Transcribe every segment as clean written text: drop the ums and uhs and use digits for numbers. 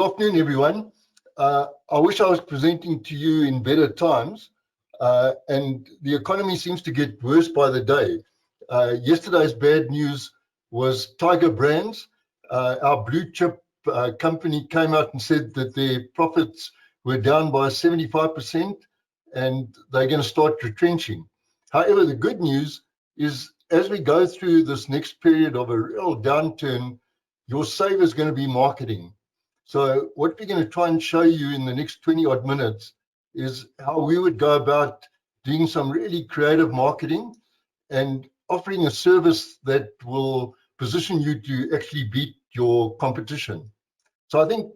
afternoon, everyone. I wish I was presenting to you in better times, and the economy seems to get worse by the day. Yesterday's bad news was Tiger Brands. Our blue chip company came out and said that their profits were down by 75% and they're going to start retrenching. However, the good news is as we go through this next period of a real downturn, your save is going to be marketing. So what we're going to try and show you in the next 20 odd minutes is how we would go about doing some really creative marketing and offering a service that will position you to actually beat your competition. So I think,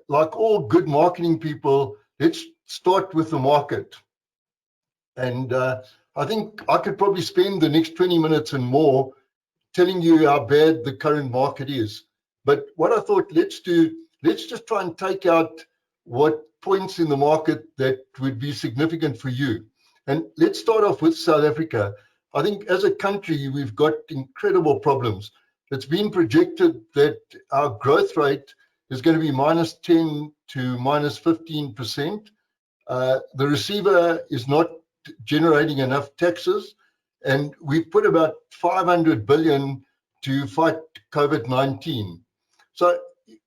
like all good marketing people, let's start with the market. And I think I could probably spend the next 20 minutes and more telling you how bad the current market is. But what I thought, let's just try and take out what points in the market that would be significant for you. And let's start off with South Africa. I think as a country, we've got incredible problems. It's been projected that our growth rate is going to be -10 to -15%. The receiver is not generating enough taxes, and we've put about 500 billion to fight COVID-19. So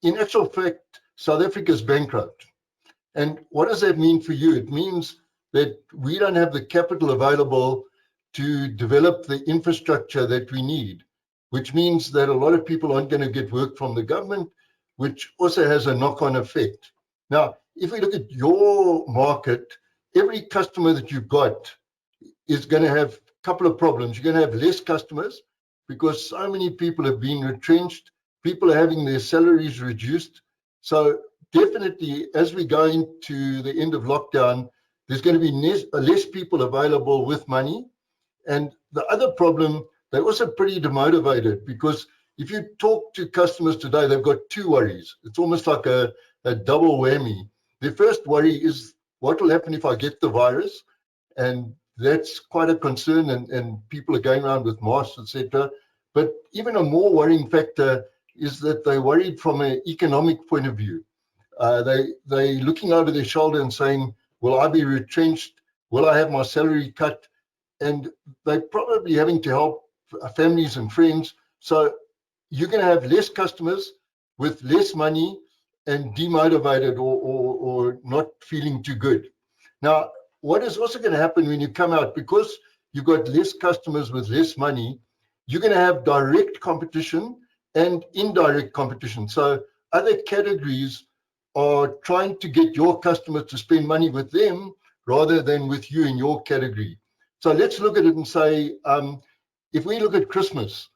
in actual fact, South Africa is bankrupt. And what does that mean for you? It means that we don't have the capital available to develop the infrastructure that we need, which means that a lot of people aren't going to get work from the government, which also has a knock-on effect. Now, if we look at your market, every customer that you've got is going to have a couple of problems. You're going to have less customers because so many people have been retrenched. People are having their salaries reduced. So definitely, as we go into the end of lockdown, there's going to be less people available with money. And the other problem, they're also pretty demotivated because if you talk to customers today, they've got two worries. It's almost like a double whammy. The first worry is what will happen if I get the virus? And that's quite a concern, and people are going around with masks, etc. But even a more worrying factor is that they're worried from an economic point of view. They're looking over their shoulder and saying, will I be retrenched? Will I have my salary cut? And they're probably having to help families and friends. So you're going to have less customers with less money and demotivated or not feeling too good. Now, what is also going to happen when you come out, because you've got less customers with less money, you're going to have direct competition and indirect competition. So other categories are trying to get your customers to spend money with them rather than with you in your category. So let's look at it and say, if we look at Christmas,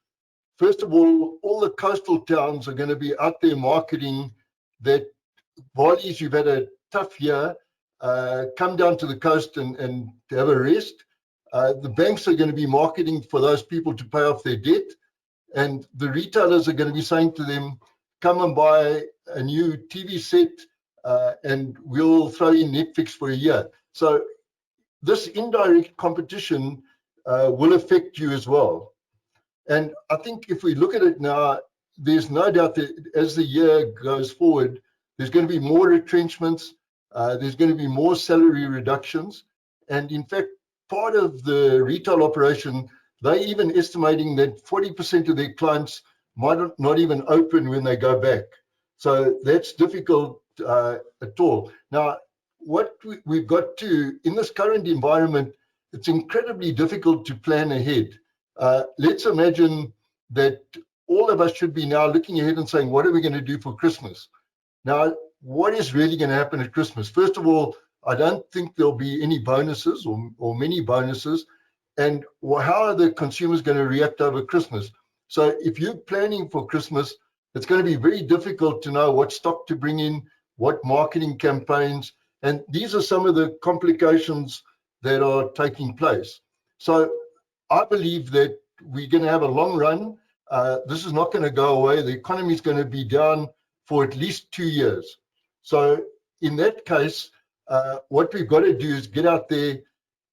first of all the coastal towns are going to be out there marketing that Bali's, you've had a tough year, come down to the coast and have a rest. The banks are going to be marketing for those people to pay off their debt. And the retailers are going to be saying to them, come and buy a new TV set and we'll throw in Netflix for a year. So this indirect competition will affect you as well. And I think if we look at it now, there's no doubt that as the year goes forward, there's going to be more retrenchments, there's going to be more salary reductions. And in fact, part of the retail operation, they're even estimating that 40% of their clients might not even open when they go back. So that's difficult at all. Now, what we've got to, in this current environment, it's incredibly difficult to plan ahead. Let's imagine that all of us should be now looking ahead and saying, what are we going to do for Christmas? Now, what is really going to happen at Christmas? First of all, I don't think there'll be any bonuses or many bonuses. And how are the consumers going to react over Christmas? So if you're planning for Christmas, it's going to be very difficult to know what stock to bring in, what marketing campaigns, and these are some of the complications that are taking place. So I believe that we're going to have a long run. This is not going to go away. The economy is going to be down for at least 2 years. So in that case, what we've got to do is get out there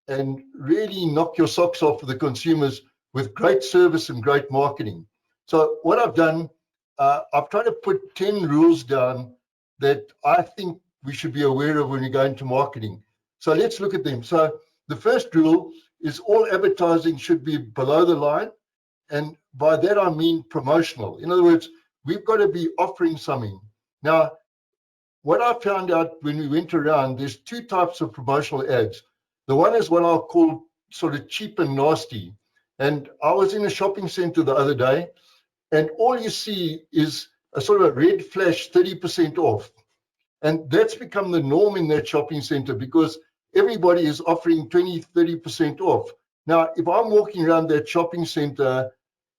and really knock your socks off for the consumers with great service and great marketing. So what I've done, I've tried to put 10 rules down that I think we should be aware of when we go into marketing. So let's look at them. So the first rule is all advertising should be below the line. And by that, I mean promotional. In other words, we've got to be offering something. Now, what I found out when we went around, there's two types of promotional ads. The one is what I'll call sort of cheap and nasty. And I was in a shopping center the other day, and all you see is a sort of red flash 30% off. And that's become the norm in that shopping center because everybody is offering 20, 30% off. Now, if I'm walking around that shopping center,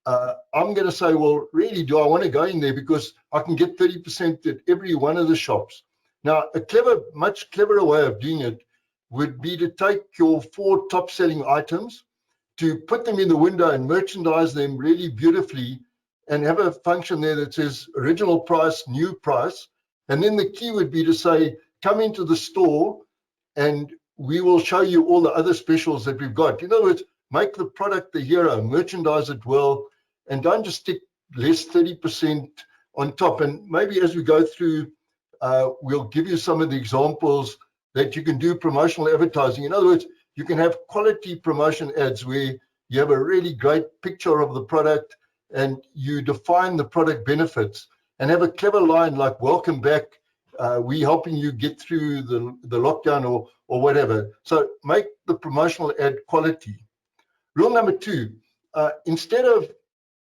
I'm going to say, well, really, do I want to go in there because I can get 30% at every one of the shops? Now, a much cleverer way of doing it would be to take your 4 top-selling items, to put them in the window and merchandise them really beautifully and have a function there that says original price, new price. And then the key would be to say, come into the store and we will show you all the other specials that we've got. In other words, make the product the hero, merchandise it well, and don't just stick less 30% on top. And maybe as we go through, we'll give you some of the examples that you can do promotional advertising. In other words, you can have quality promotion ads where you have a really great picture of the product and you define the product benefits and have a clever line like, welcome back, we're helping you get through the lockdown or whatever. So make the promotional ad quality. Rule number 2, instead of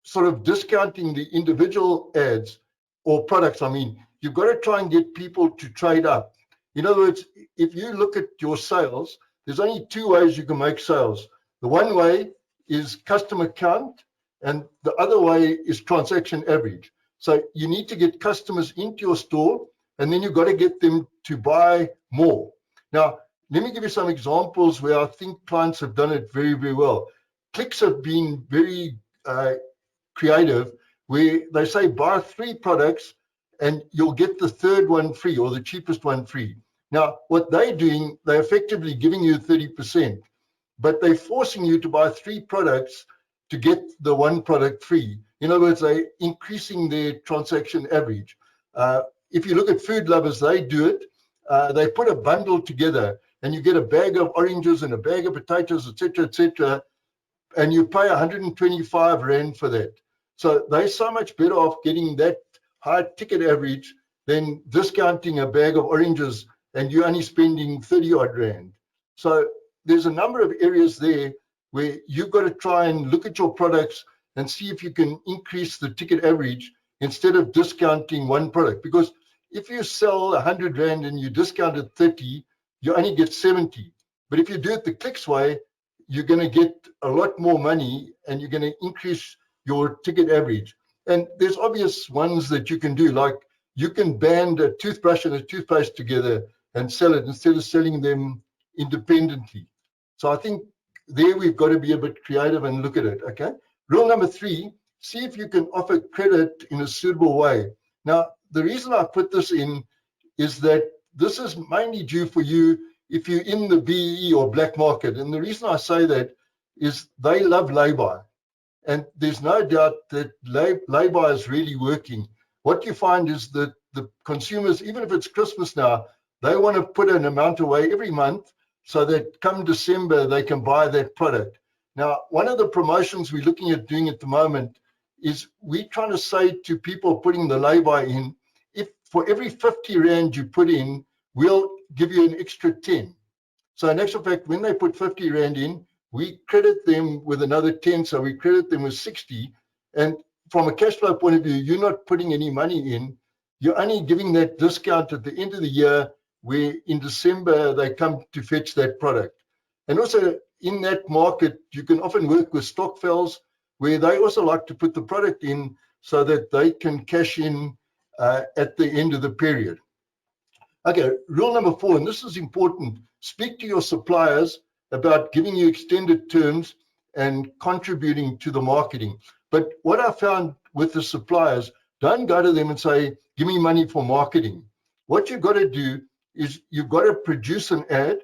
sort of discounting the individual ads or products, I mean, you've got to try and get people to trade up. In other words, if you look at your sales, there's only 2 ways you can make sales. The one way is customer count, and the other way is transaction average. So you need to get customers into your store, and then you've got to get them to buy more. Now, let me give you some examples where I think clients have done it very, very well. Clicks have been very creative, where they say buy 3 products and you'll get the 3rd one free or the cheapest one free. Now, what they're doing, they're effectively giving you 30%, but they're forcing you to buy 3 products to get the 1 product free. In other words, they're increasing their transaction average. If you look at Food Lovers, they do it. They put a bundle together and you get a bag of oranges and a bag of potatoes, etc., and you pay 125 Rand for that. So they're so much better off getting that high ticket average than discounting a bag of oranges and you're only spending 30 odd Rand. So there's a number of areas there where you've got to try and look at your products and see if you can increase the ticket average instead of discounting one product. Because if you sell 100 Rand and you discount it 30, you only get 70. But if you do it the clicks way, you're going to get a lot more money and you're going to increase your ticket average. And there's obvious ones that you can do, like you can band a toothbrush and a toothpaste together and sell it instead of selling them independently. So I think there we've got to be a bit creative and look at it, okay? Rule number 3, see if you can offer credit in a suitable way. Now, the reason I put this in is that this is mainly due for you if you're in the BEE or black market. And the reason I say that is they love lay-by. And there's no doubt that lay-by is really working. What you find is that the consumers, even if it's Christmas now, they want to put an amount away every month so that come December, they can buy that product. Now, one of the promotions we're looking at doing at the moment is we're trying to say to people putting the lay-by in, if for every 50 Rand you put in, we'll give you an extra 10. So in actual fact, when they put 50 Rand in, we credit them with another 10, so we credit them with 60. And from a cash flow point of view, you're not putting any money in. You're only giving that discount at the end of the year, where in December they come to fetch that product. And also in that market, you can often work with Stockfells, where they also like to put the product in so that they can cash in at the end of the period. Okay, rule number 4, and this is important, speak to your suppliers about giving you extended terms and contributing to the marketing. But what I found with the suppliers, don't go to them and say, give me money for marketing. What you've got to do is you've got to produce an ad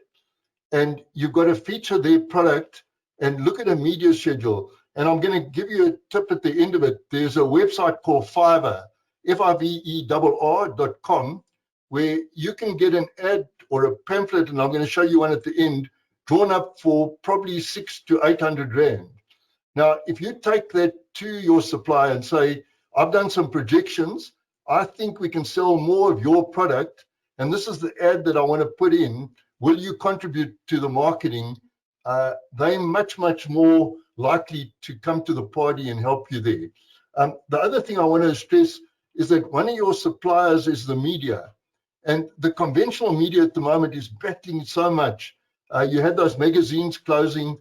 and you've got to feature their product and look at a media schedule. And I'm going to give you a tip at the end of it. There's a website called Fiverr, Fiverr.com, where you can get an ad or a pamphlet, and I'm going to show you one at the end, drawn up for probably 600 to 800 Rand. Now, if you take that to your supplier and say, I've done some projections, I think we can sell more of your product, and this is the ad that I want to put in, will you contribute to the marketing? They're much, much more likely to come to the party and help you there. The other thing I want to stress is that one of your suppliers is the media. And the conventional media at the moment is battling so much. You had those magazines closing,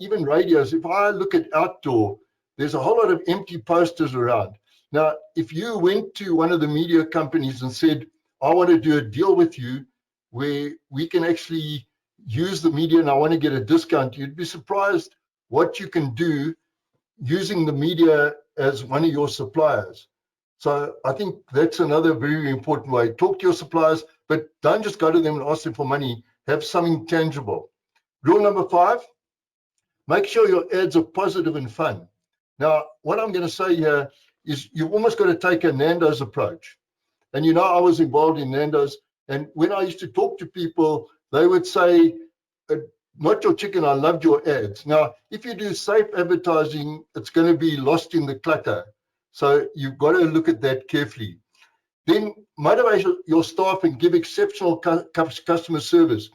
even radios. If I look at outdoor, there's a whole lot of empty posters around. Now, if you went to one of the media companies and said, I want to do a deal with you where we can actually use the media and I want to get a discount, you'd be surprised what you can do using the media as one of your suppliers. So I think that's another very important way. Talk to your suppliers, but don't just go to them and ask them for money. Have something tangible. Rule number 5, make sure your ads are positive and fun. Now, what I'm going to say here is you've almost got to take a Nando's approach. And you know, I was involved in Nando's, and when I used to talk to people, they would say, not your chicken, I loved your ads. Now, if you do safe advertising, it's going to be lost in the clutter. So you've got to look at that carefully. Then motivate your staff and give exceptional customer service.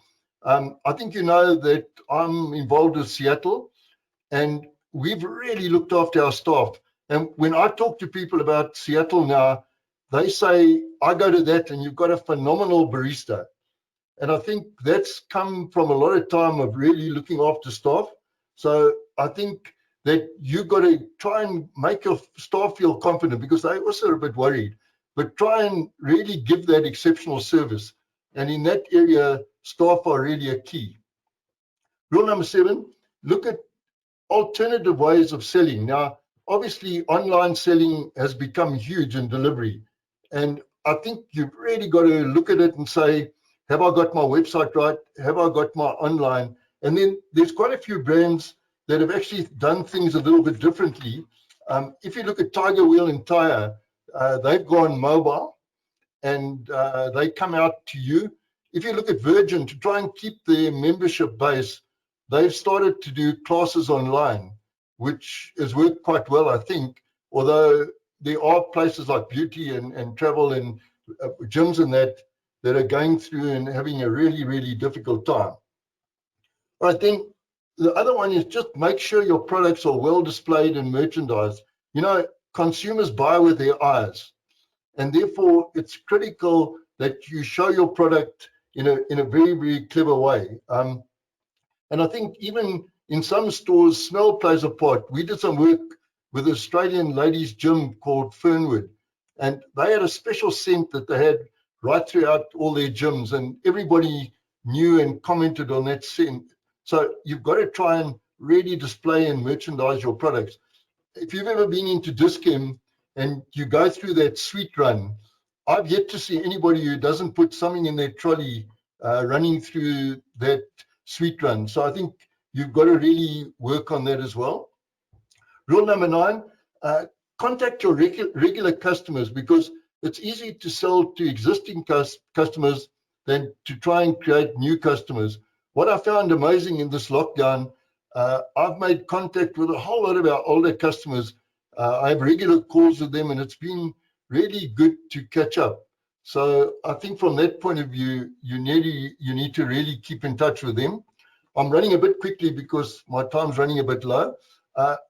I think you know that I'm involved with Seattle, and we've really looked after our staff. And when I talk to people about Seattle now, they say, I go to that and you've got a phenomenal barista. And I think that's come from a lot of time of really looking after staff. So I think that you've got to try and make your staff feel confident, because they also are a bit worried, but try and really give that exceptional service. And in that area, staff are really a key. Rule number 7, look at alternative ways of selling. Now, obviously, online selling has become huge in delivery. And I think you've really got to look at it and say, have I got my website right? Have I got my online? And then there's quite a few brands that have actually done things a little bit differently. If you look at Tiger Wheel and Tire, they've gone mobile and they come out to you. If you look at Virgin, to try and keep their membership base, they've started to do classes online, which has worked quite well, I think, although there are places like beauty and travel and gyms and that are going through and having a really, really difficult time. All right, then the other one is just make sure your products are well displayed and merchandised. You know, consumers buy with their eyes, and therefore it's critical that you show your product in a very, very clever way. And I think even in some stores, smell plays a part. We did some work with an Australian ladies' gym called Fernwood, and they had a special scent that they had right throughout all their gyms, and everybody knew and commented on that scent. So you've got to try and really display and merchandise your products. If you've ever been into Dis-Chem and you go through that sweet run, I've yet to see anybody who doesn't put something in their trolley running through that sweet run. So I think you've got to really work on that as well. Rule number 9, contact your regular customers, because it's easy to sell to existing customers than to try and create new customers. What I found amazing in this lockdown, I've made contact with a whole lot of our older customers. I have regular calls with them, and it's been really good to catch up. So I think from that point of view, you need to really keep in touch with them. I'm running a bit quickly because my time's running a bit low.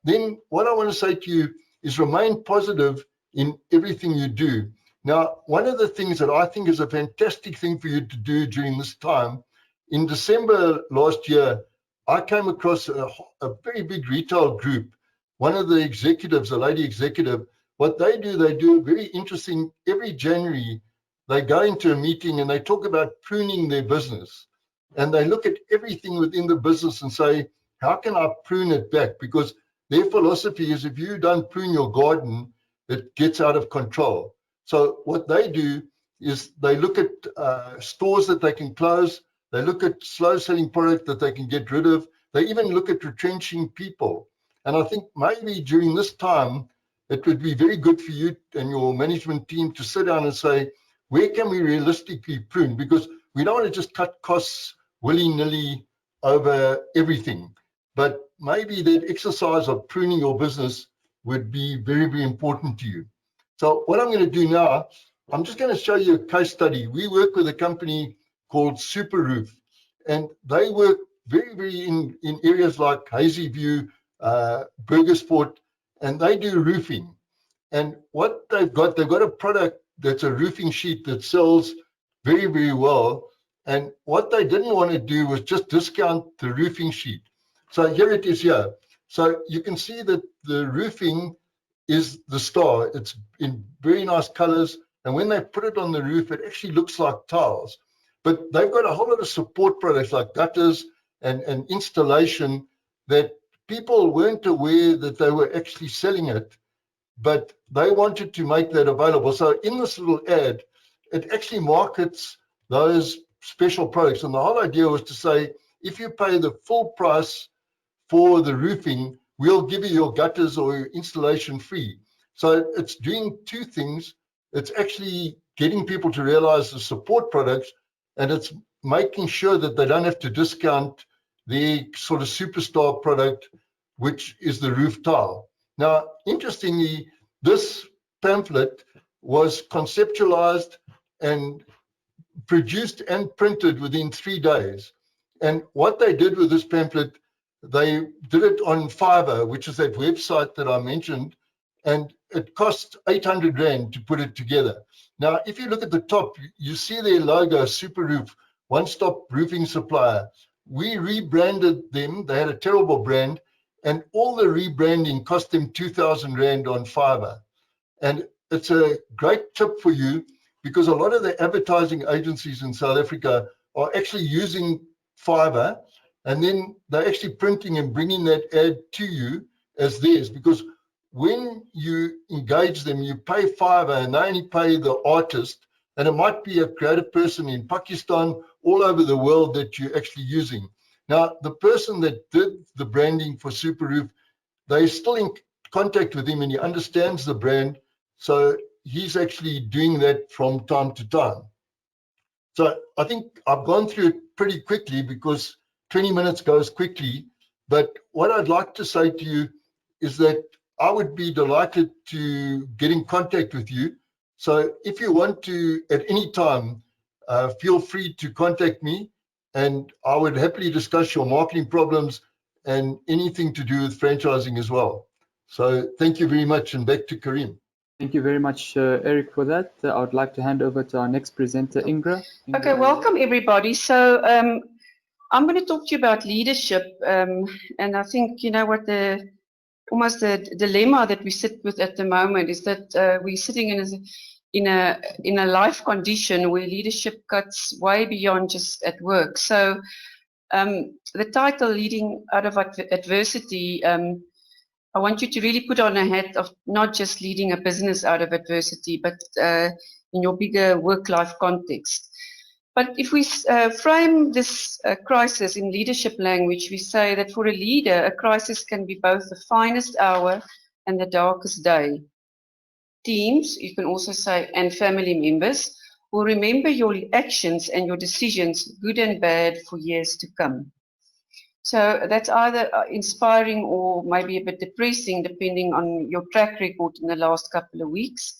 Then what I want to say to you is remain positive in everything you do. Now, one of the things that I think is a fantastic thing for you to do during this time, in December last year, I came across a very big retail group. One of the executives, a lady executive, what they do very interesting. Every January, they go into a meeting and they talk about pruning their business. And they look at everything within the business and say, how can I prune it back? Because their philosophy is if you don't prune your garden, it gets out of control. So what they do is they look at stores that they can close. They look at slow selling product that they can get rid of. They even look at retrenching people. And I think maybe during this time, it would be very good for you and your management team to sit down and say, where can we realistically prune? Because we don't want to just cut costs willy-nilly over everything. But maybe that exercise of pruning your business would be very, very important to you. So what I'm going to do now, I'm just going to show you a case study. We work with a company called Super Roof, and they work very, very in areas like Hazyview, Burgersport, and they do roofing. And what they've got a product that's a roofing sheet that sells very, very well. And what they didn't want to do was just discount the roofing sheet. So here it is here. So you can see that the roofing is the star. It's in very nice colors. And when they put it on the roof, it actually looks like tiles. But they've got a whole lot of support products like gutters and installation that people weren't aware that they were actually selling it, but they wanted to make that available. So in this little ad, it actually markets those special products. And the whole idea was to say, if you pay the full price for the roofing, we'll give you your gutters or your installation free. So it's doing two things. It's actually getting people to realize the support products, and it's making sure that they don't have to discount the sort of superstar product, which is the roof tile. Now, interestingly, this pamphlet was conceptualized and produced and printed within 3 days. And what they did with this pamphlet, they did it on Fiverr, which is that website that I mentioned, and it cost 800 Rand to put it together. Now, if you look at the top, you see their logo, Super Roof, one-stop roofing supplier. We rebranded them. They had a terrible brand, and all the rebranding cost them 2,000 Rand on Fiverr. And it's a great tip for you, because a lot of the advertising agencies in South Africa are actually using Fiverr, and then they're actually printing and bringing that ad to you as theirs, because when you engage them, you pay Fiverr and they only pay the artist, and it might be a creative person in Pakistan, all over the world that you're actually using. Now, the person that did the branding for Super Roof, they're still in contact with him and he understands the brand. So he's actually doing that from time to time. So I think I've gone through it pretty quickly because 20 minutes goes quickly. But what I'd like to say to you is that I would be delighted to get in contact with you. So if you want to, at any time, feel free to contact me, and I would happily discuss your marketing problems and anything to do with franchising as well. So thank you very much, and back to Karim. Thank you very much, Eric, for that. I would like to hand over to our next presenter, Ingra. Okay, welcome everybody. So I'm going to talk to you about leadership, and I think you know what almost the dilemma that we sit with at the moment is that we're sitting in a life condition where leadership cuts way beyond just at work. So the title, Leading Out of Adversity, I want you to really put on a hat of not just leading a business out of adversity, but in your bigger work-life context. But if we frame this crisis in leadership language, we say that for a leader, a crisis can be both the finest hour and the darkest day. Teams, you can also say, and family members will remember your actions and your decisions, good and bad, for years to come. So that's either inspiring or maybe a bit depressing, depending on your track record in the last couple of weeks.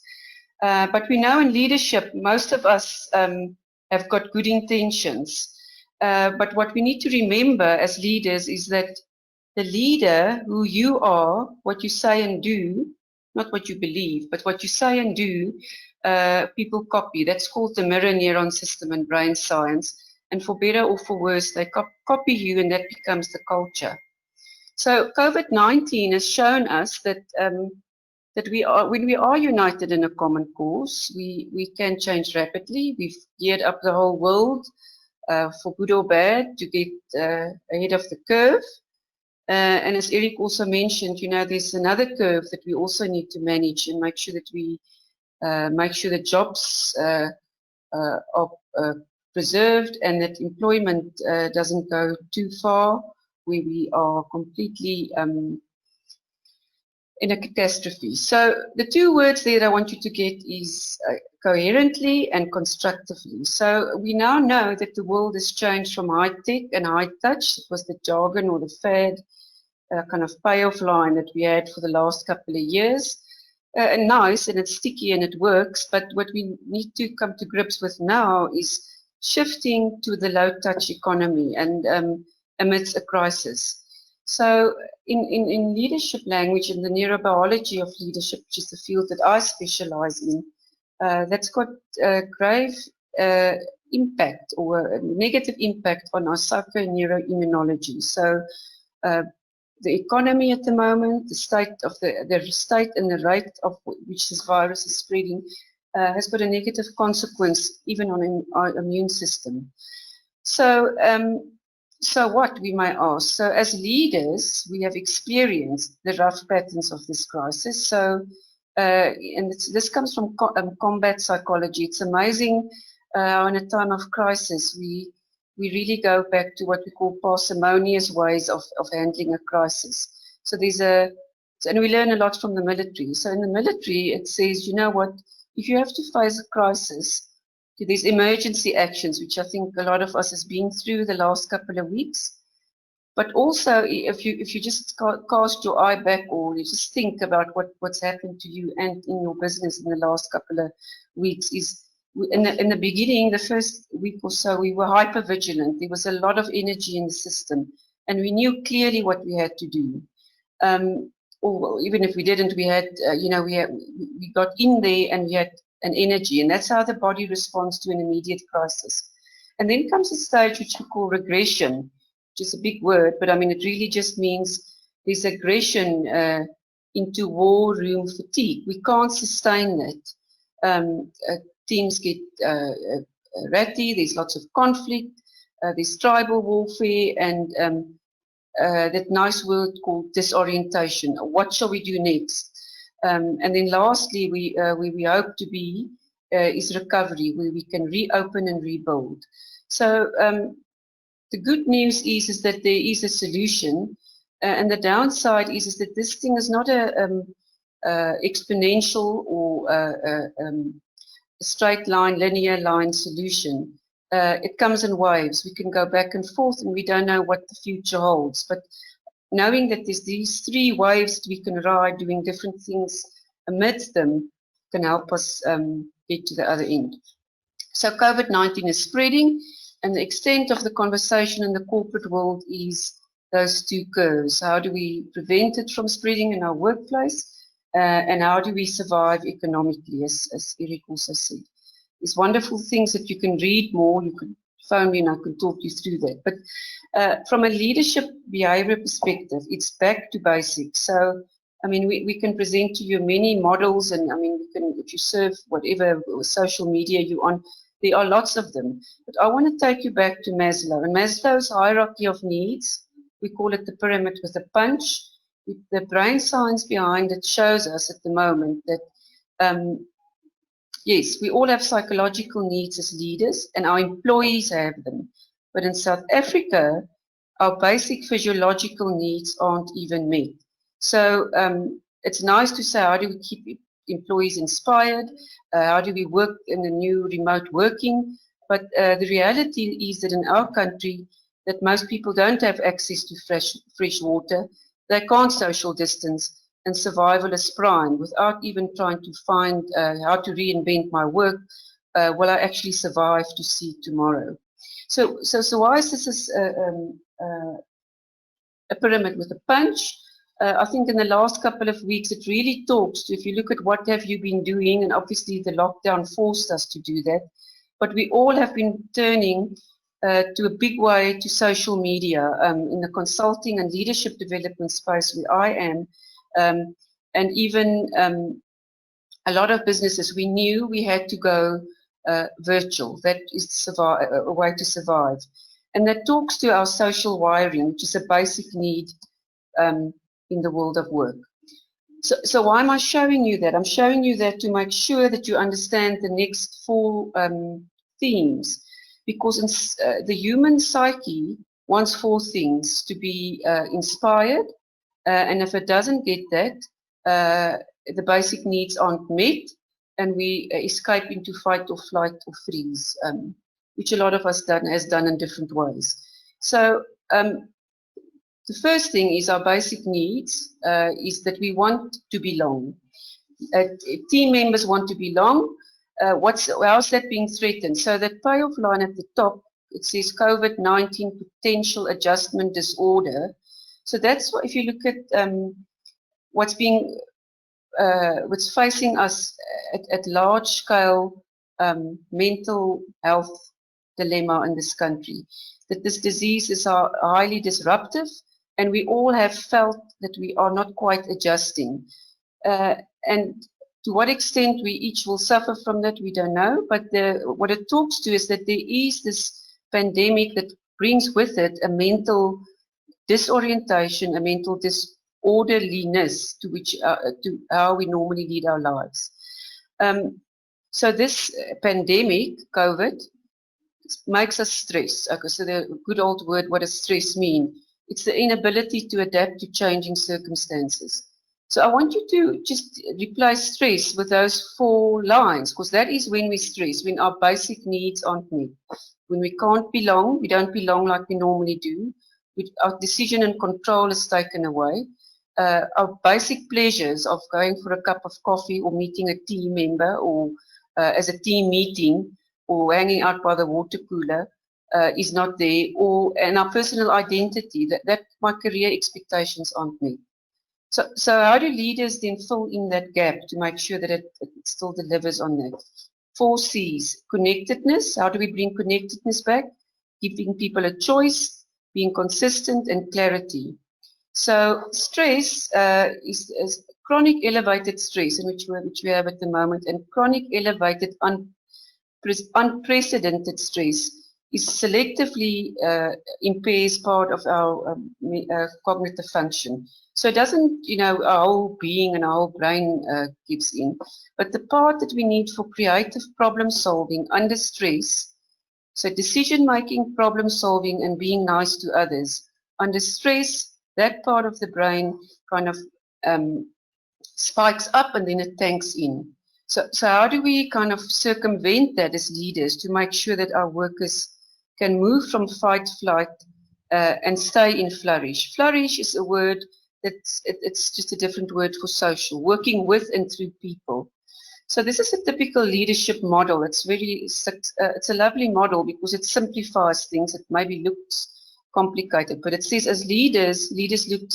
But we know in leadership, most of us have got good intentions. But what we need to remember as leaders is that the leader who you are, what you say and do, not what you believe, but what you say and do, people copy. That's called the mirror neuron system in brain science. And for better or for worse, they copy you, and that becomes the culture. So COVID-19 has shown us that that when we are united in a common cause, we can change rapidly. We've geared up the whole world for good or bad to get ahead of the curve. And as Eric also mentioned, you know, there's another curve that we also need to manage and make sure that we make sure that jobs are preserved and that employment doesn't go too far where we are completely in a catastrophe. So the two words there I want you to get is coherently and constructively. So we now know that the world has changed from high tech and high touch. It was the jargon or the fad kind of payoff line that we had for the last couple of years. And nice, and it's sticky and it works, but what we need to come to grips with now is shifting to the low touch economy and amidst a crisis. So in leadership language and the neurobiology of leadership, which is the field that I specialize in, that's got grave impact or a negative impact on our psychoneuroimmunology. So the economy at the moment, the state of the state and the rate of which this virus is spreading has got a negative consequence even on our immune system. So, so what, we may ask? So as leaders, we have experienced the rough patterns of this crisis. So, and this comes from combat psychology. It's amazing how in a time of crisis we really go back to what we call parsimonious ways of handling a crisis. So there's and we learn a lot from the military. So in the military, it says, you know what, if you have to face a crisis, there's emergency actions, which I think a lot of us has been through the last couple of weeks. But also, if you just cast your eye back, or you just think about what's happened to you and in your business in the last couple of weeks, is in the beginning, the first week or so, we were hyper vigilant. There was a lot of energy in the system, and we knew clearly what we had to do. Or even if we didn't, we had, we got in there and we had an energy, and that's how the body responds to an immediate crisis. And then comes a stage which we call regression, which is a big word, but I mean, it really just means there's aggression into war room fatigue. We can't sustain that. Teams get ratty, there's lots of conflict, there's tribal warfare, and that nice word called disorientation. What shall we do next? And then lastly, we hope to be is recovery, where we can reopen and rebuild. So the good news is that there is a solution, and the downside is that this thing is not a exponential or a straight line, linear line solution. It comes in waves. We can go back and forth, and we don't know what the future holds. But knowing that there's these three waves that we can ride, doing different things amidst them, can help us get to the other end. So COVID-19 is spreading, and the extent of the conversation in the corporate world is those two curves. How do we prevent it from spreading in our workplace? And how do we survive economically, as Eric also said. There's wonderful things that you can read more. You can phone me and I can talk you through that. But from a leadership behavior perspective, it's back to basics. So, I mean, we can present to you many models, and I mean, if you serve whatever social media you're on, there are lots of them. But I want to take you back to Maslow. And Maslow's hierarchy of needs, we call it the pyramid with a punch. The brain science behind it shows us at the moment that, yes, we all have psychological needs as leaders, and our employees have them. But in South Africa, our basic physiological needs aren't even met. So it's nice to say, how do we keep employees inspired? How do we work in the new remote working? But the reality is that in our country, that most people don't have access to fresh water. They can't social distance, and survival is prime. Without even trying to find how to reinvent my work, will I actually survive to see tomorrow? So why is this a pyramid with a punch? I think in the last couple of weeks, it really talks to, if you look at what have you been doing, and obviously the lockdown forced us to do that, but we all have been turning to a big way to social media in the consulting and leadership development space where I am, and even a lot of businesses, we knew we had to go virtual. That is a way to survive. And that talks to our social wiring, which is a basic need in the world of work. So why am I showing you that? I'm showing you that to make sure that you understand the next four themes. Because the human psyche wants four things: to be inspired, and if it doesn't get that, the basic needs aren't met, and we escape into fight or flight or freeze, which a lot of us has done in different ways. So the first thing is our basic needs is that we want to belong. Team members want to belong. How's that being threatened? So that payoff line at the top, it says COVID-19 potential adjustment disorder. So that's what, if you look at what's facing us at large scale mental health dilemma in this country, that this disease is highly disruptive, and we all have felt that we are not quite adjusting. And to what extent we each will suffer from that, we don't know. But what it talks to is that there is this pandemic that brings with it a mental disorientation, a mental disorderliness to how we normally lead our lives. So this pandemic, COVID, makes us stress. Okay, so the good old word, what does stress mean? It's the inability to adapt to changing circumstances. So I want you to just replace stress with those 4 lines, because that is when we stress, when our basic needs aren't met. When we can't belong, we don't belong like we normally do. Our decision and control is taken away. Our basic pleasures of going for a cup of coffee or meeting a team member or as a team meeting or hanging out by the water cooler is not there, and our personal identity, that my career expectations aren't met. So how do leaders then fill in that gap to make sure that it still delivers on that? 4 C's, connectedness. How do we bring connectedness back? Giving people a choice, being consistent, and clarity. So stress is chronic elevated stress, in which we have at the moment, and chronic elevated unprecedented stress is selectively impairs part of our cognitive function. So it doesn't, our whole being and our whole brain gives in, but the part that we need for creative problem solving under stress, so decision making, problem solving, and being nice to others under stress, that part of the brain kind of spikes up and then it tanks in. So how do we kind of circumvent that as leaders to make sure that our workers can move from fight, flight, and stay in flourish? Flourish is a word it's just a different word for social, working with and through people. So this is a typical leadership model. It's a lovely model because it simplifies things. It maybe looks complicated, but it says as leaders look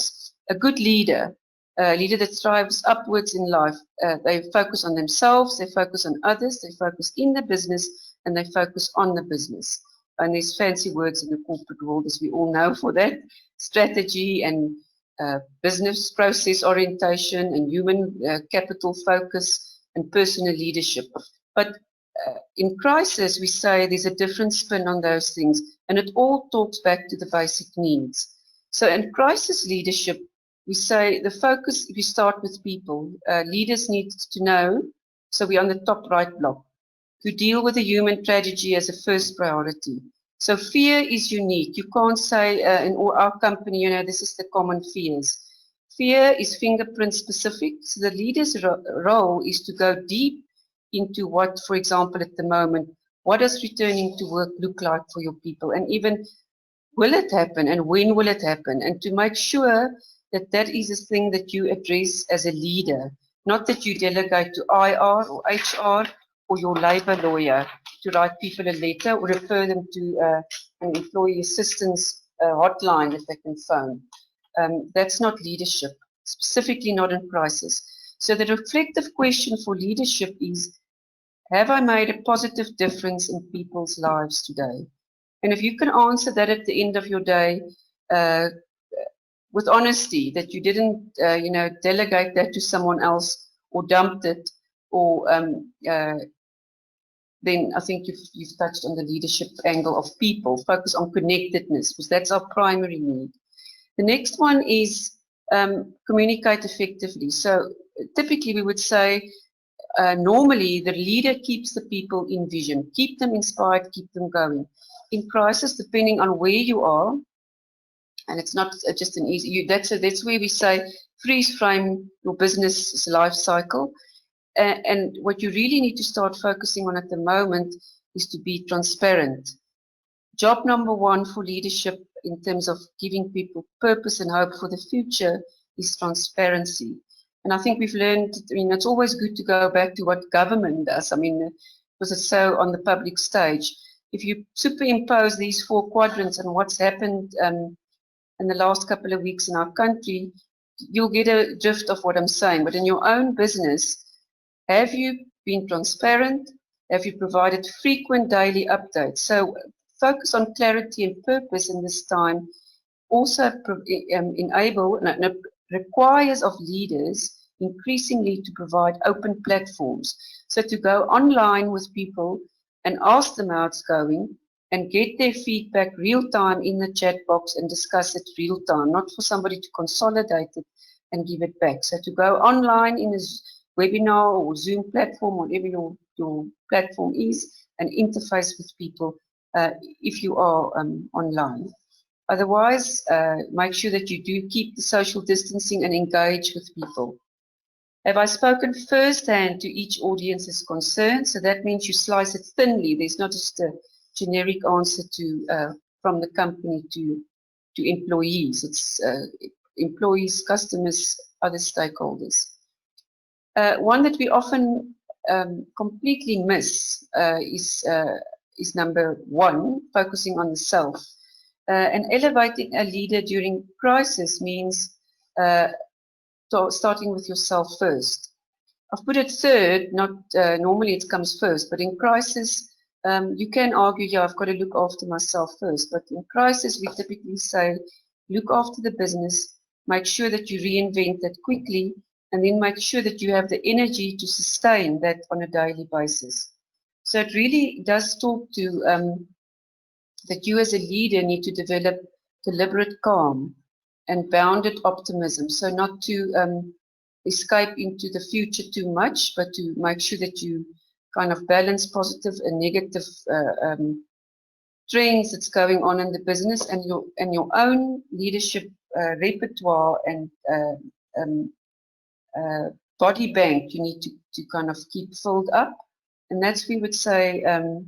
a good leader. A leader that strives upwards in life. They focus on themselves, they focus on others, they focus in the business, and they focus on the business. And there's fancy words in the corporate world, as we all know, for that. Strategy and business process orientation and human capital focus and personal leadership. But in crisis, we say there's a different spin on those things, and it all talks back to the basic needs. So in crisis leadership, we say the focus, if you start with people, leaders need to know, so we're on the top right block, to deal with the human tragedy as a first priority. So fear is unique. You can't say in our company, this is the common fears. Fear is fingerprint specific. So the leader's role is to go deep into what, for example, at the moment, what does returning to work look like for your people? And even, will it happen? And when will it happen? And to make sure that is a thing that you address as a leader, not that you delegate to IR or HR or your labor lawyer to write people a letter or refer them to an employee assistance hotline that they can phone. That's not leadership, specifically not in crisis. So the reflective question for leadership is, have I made a positive difference in people's lives today? And if you can answer that at the end of your day, with honesty, that you didn't, delegate that to someone else or dumped it, or then I think you've touched on the leadership angle of people. Focus on connectedness, because that's our primary need. The next one is communicate effectively. So typically we would say, normally the leader keeps the people in vision, keep them inspired, keep them going. In crisis, depending on where you are, And it's not just an easy. That's where we say freeze frame your business life cycle. And what you really need to start focusing on at the moment is to be transparent. Job number one for leadership in terms of giving people purpose and hope for the future is transparency. And I think we've learned, I mean, it's always good to go back to what government does. I mean, because it's so on the public stage. If you superimpose these 4 quadrants and what's happened in the last couple of weeks in our country, you'll get a drift of what I'm saying. But in your own business, have you been transparent? Have you provided frequent daily updates? So focus on clarity and purpose in this time. Also requires of leaders increasingly to provide open platforms. So to go online with people and ask them how it's going and get their feedback real time in the chat box and discuss it real time, not for somebody to consolidate it and give it back. So to go online in a webinar or Zoom platform, whatever your platform is, and interface with people if you are online. Otherwise, make sure that you do keep the social distancing and engage with people. Have I spoken firsthand to each audience's concern? So that means you slice it thinly. There's not just a generic answer to from the company to employees. It's employees, customers, other stakeholders. One that we often completely miss is number 1, focusing on the self. And elevating a leader during crisis means starting with yourself first. I've put it third, not normally it comes first, but in crisis, you can argue, yeah, I've got to look after myself first. But in crisis, we typically say, look after the business, make sure that you reinvent that quickly, and then make sure that you have the energy to sustain that on a daily basis. So it really does talk to that you as a leader need to develop deliberate calm and bounded optimism. So not to escape into the future too much, but to make sure that you kind of balance positive and negative trends that's going on in the business, and your own leadership repertoire and body bank you need to kind of keep filled up. And that's we would say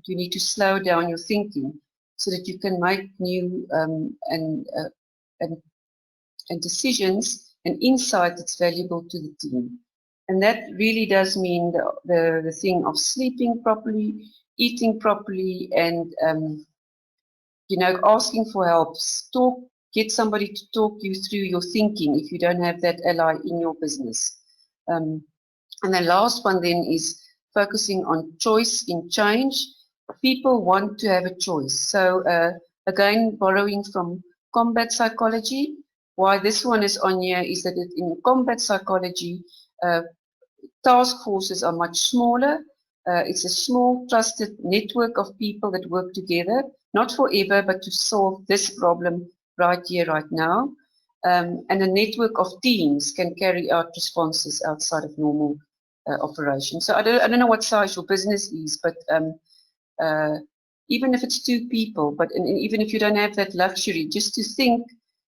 you need to slow down your thinking so that you can make new and decisions and insight that's valuable to the team. And that really does mean the thing of sleeping properly, eating properly, and you know, asking for help. Get somebody to talk you through your thinking if you don't have that ally in your business. And the last one then is focusing on choice in change. People want to have a choice. So again, borrowing from combat psychology, why this one is on here is that in combat psychology, task forces are much smaller. It's a small, trusted network of people that work together, not forever, but to solve this problem right here, right now. And a network of teams can carry out responses outside of normal operations. So I don't know what size your business is, but even if it's 2 people, but even if you don't have that luxury, just to think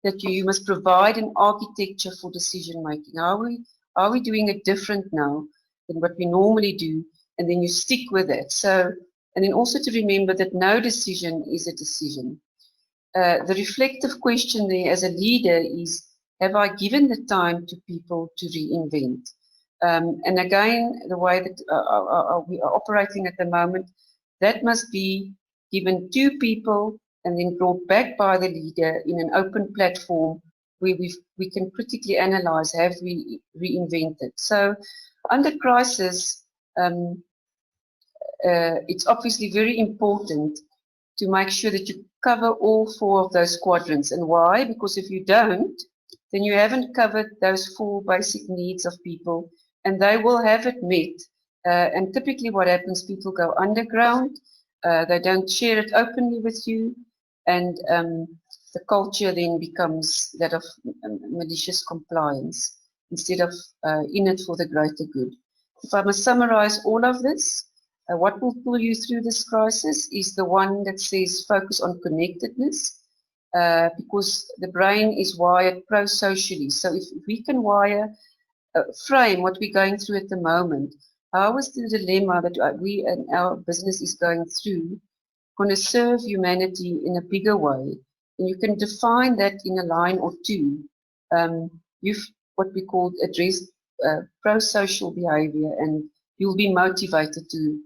that you must provide an architecture for decision making. Are we doing it different now than what we normally do? And then you stick with it. So, and then also to remember that no decision is a decision. The reflective question there as a leader is, have I given the time to people to reinvent? And again, the way that we are operating at the moment, that must be given to people and then brought back by the leader in an open platform where we can critically analyze, have we reinvented? So under crisis, it's obviously very important to make sure that you cover all 4 of those quadrants. And why? Because if you don't, then you haven't covered those 4 basic needs of people, and they will have it met. And typically what happens, people go underground, they don't share it openly with you, and the culture then becomes that of malicious compliance instead of in it for the greater good. If I must summarize all of this, what will pull you through this crisis is the one that says focus on connectedness. because the brain is wired pro-socially. So if we can frame what we're going through at the moment, how is the dilemma that we and our business is going through going to serve humanity in a bigger way? And you can define that in a line or two. You've what we call address pro-social behavior, and you'll be motivated to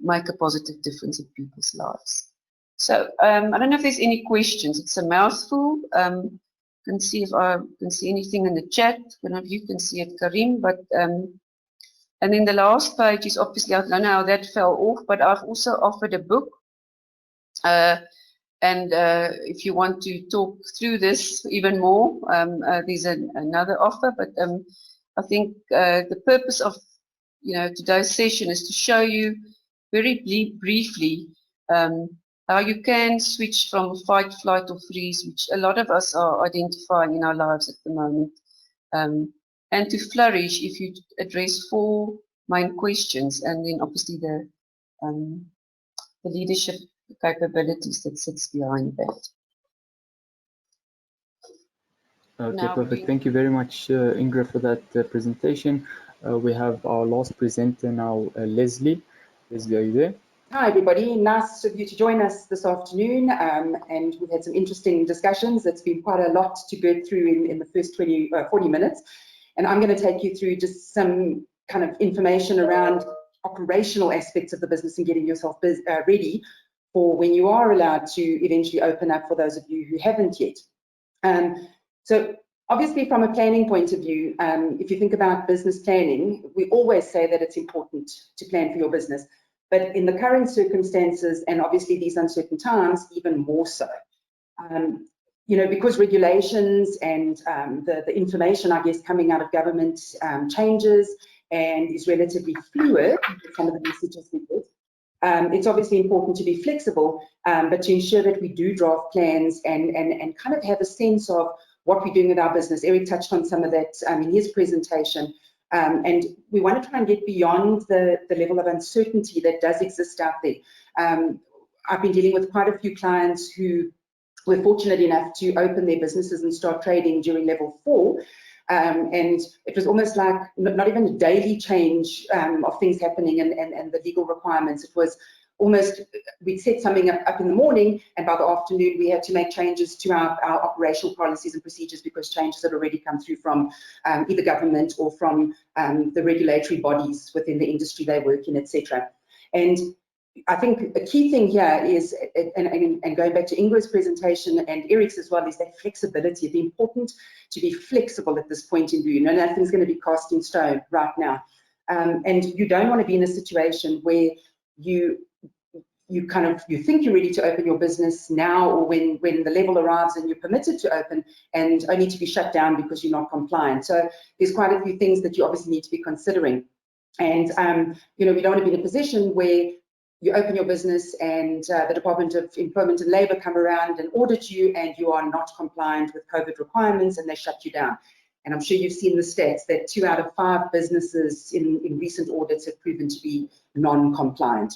make a positive difference in people's lives. So I don't know if there's any questions. It's a mouthful. Can see if I can see anything in the chat. One of you can see it, Karim. But and then the last page is obviously, I don't know how that fell off, but I've also offered a book. And if you want to talk through this even more, there's another offer. But I think the purpose of today's session is to show you very briefly how you can switch from fight, flight, or freeze, which a lot of us are identifying in our lives at the moment, and to flourish if you address 4 main questions, and then obviously the leadership capabilities that sits behind that. Okay, perfect. Thank you very much, Ingrid, for that presentation. We have our last presenter now, Leslie. Leslie, are you there? Hi, everybody. Nice of you to join us this afternoon. And we've had some interesting discussions. It's been quite a lot to go through in the first 40 minutes. And I'm going to take you through just some kind of information around operational aspects of the business and getting yourself ready for when you are allowed to eventually open up, for those of you who haven't yet. So obviously, from a planning point of view, if you think about business planning, we always say that it's important to plan for your business. But in the current circumstances, and obviously these uncertain times, even more so. Because regulations and the information, I guess, coming out of government changes and is relatively fluid, some of the messages we get, it's obviously important to be flexible, but to ensure that we do draft plans and kind of have a sense of what we're doing with our business. Eric touched on some of that in his presentation. And we want to try and get beyond the level of uncertainty that does exist out there. I've been dealing with quite a few clients who were fortunate enough to open their businesses and start trading during level 4. And it was almost like not even a daily change of things happening and the legal requirements. It was almost, we'd set something up in the morning, and by the afternoon we had to make changes to our operational policies and procedures because changes had already come through from either government or from the regulatory bodies within the industry they work in, etc. And I think a key thing here is, and going back to Ingrid's presentation and Eric's as well, is that flexibility. It's important to be flexible at this point in view. Nothing's going to be cast in stone right now. And you don't want to be in a situation where you think you're ready to open your business now, or when the level arrives and you're permitted to open and only to be shut down because you're not compliant. So there's quite a few things that you obviously need to be considering. And we don't want to be in a position where you open your business and the Department of Employment and Labour come around and audit you and you are not compliant with COVID requirements and they shut you down. And I'm sure you've seen the stats that 2 out of 5 businesses in recent audits have proven to be non-compliant.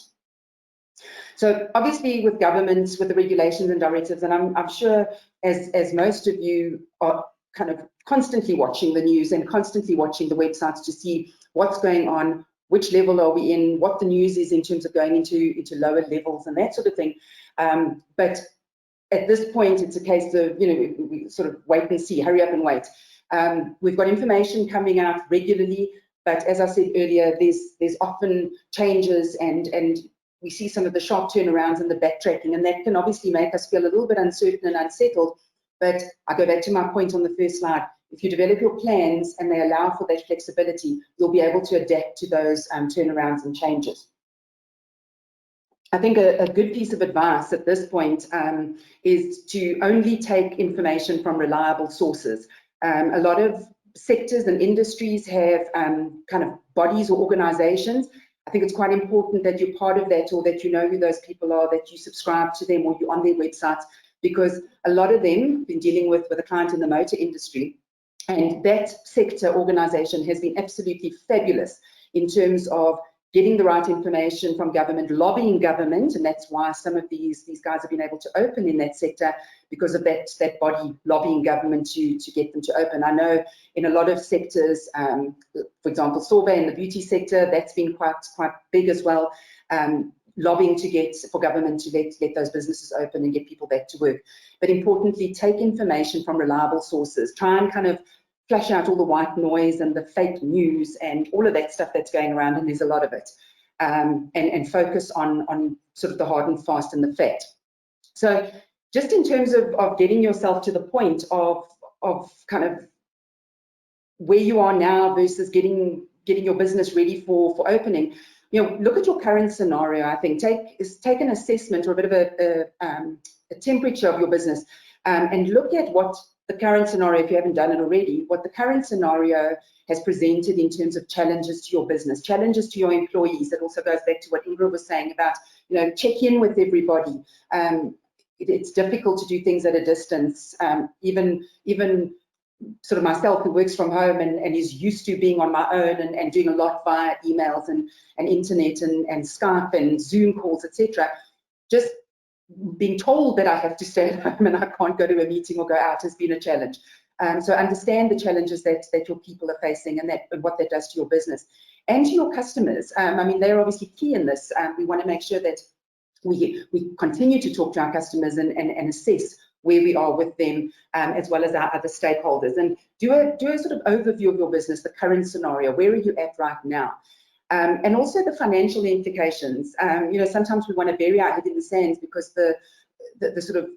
So obviously with governments, with the regulations and directives, and I'm sure as most of you are kind of constantly watching the news and constantly watching the websites to see what's going on, which level are we in, what the news is in terms of going into lower levels and that sort of thing. But at this point, it's a case of, we sort of wait and see, hurry up and wait. We've got information coming out regularly, but as I said earlier, there's often changes and we see some of the sharp turnarounds and the backtracking, and that can obviously make us feel a little bit uncertain and unsettled. But I go back to my point on the first slide. If you develop your plans and they allow for that flexibility, you'll be able to adapt to those turnarounds and changes. I think a good piece of advice at this point is to only take information from reliable sources. A lot of sectors and industries have kind of bodies or organizations. I think it's quite important that you're part of that, or that you know who those people are, that you subscribe to them or you're on their websites, because a lot of them have been dealing with a client in the motor industry. And that sector organization has been absolutely fabulous in terms of getting the right information from government, lobbying government, and that's why some of these guys have been able to open in that sector, because of that body lobbying government to get them to open. I know in a lot of sectors, for example, Sorbet in the beauty sector, that's been quite big as well, lobbying for government to let those businesses open and get people back to work. But importantly, take information from reliable sources. Try and kind of flush out all the white noise and the fake news and all of that stuff that's going around, and there's a lot of it, and focus on sort of the hard and fast and the fact. So just in terms of getting yourself to the point of kind of where you are now versus getting your business ready for opening, you know, look at your current scenario. I think take an assessment or a bit of a temperature of your business, and look at what the current scenario, if you haven't done it already, what the current scenario has presented in terms of challenges to your business, challenges to your employees. That also goes back to what Ingrid was saying about, you know, check in with everybody. It's difficult to do things at a distance. Even sort of myself, who works from home and is used to being on my own and doing a lot via emails and internet and Skype and Zoom calls, etc. Just being told that I have to stay at home and I can't go to a meeting or go out has been a challenge. So understand the challenges that your people are facing and what that does to your business and to your customers. I mean, they're obviously key in this. We want to make sure that we continue to talk to our customers and assess where we are with them, as well as our other stakeholders, and do a sort of overview of your business, the current scenario, where are you at right now? And also the financial implications. You know, sometimes we want to bury our head in the sands because the sort of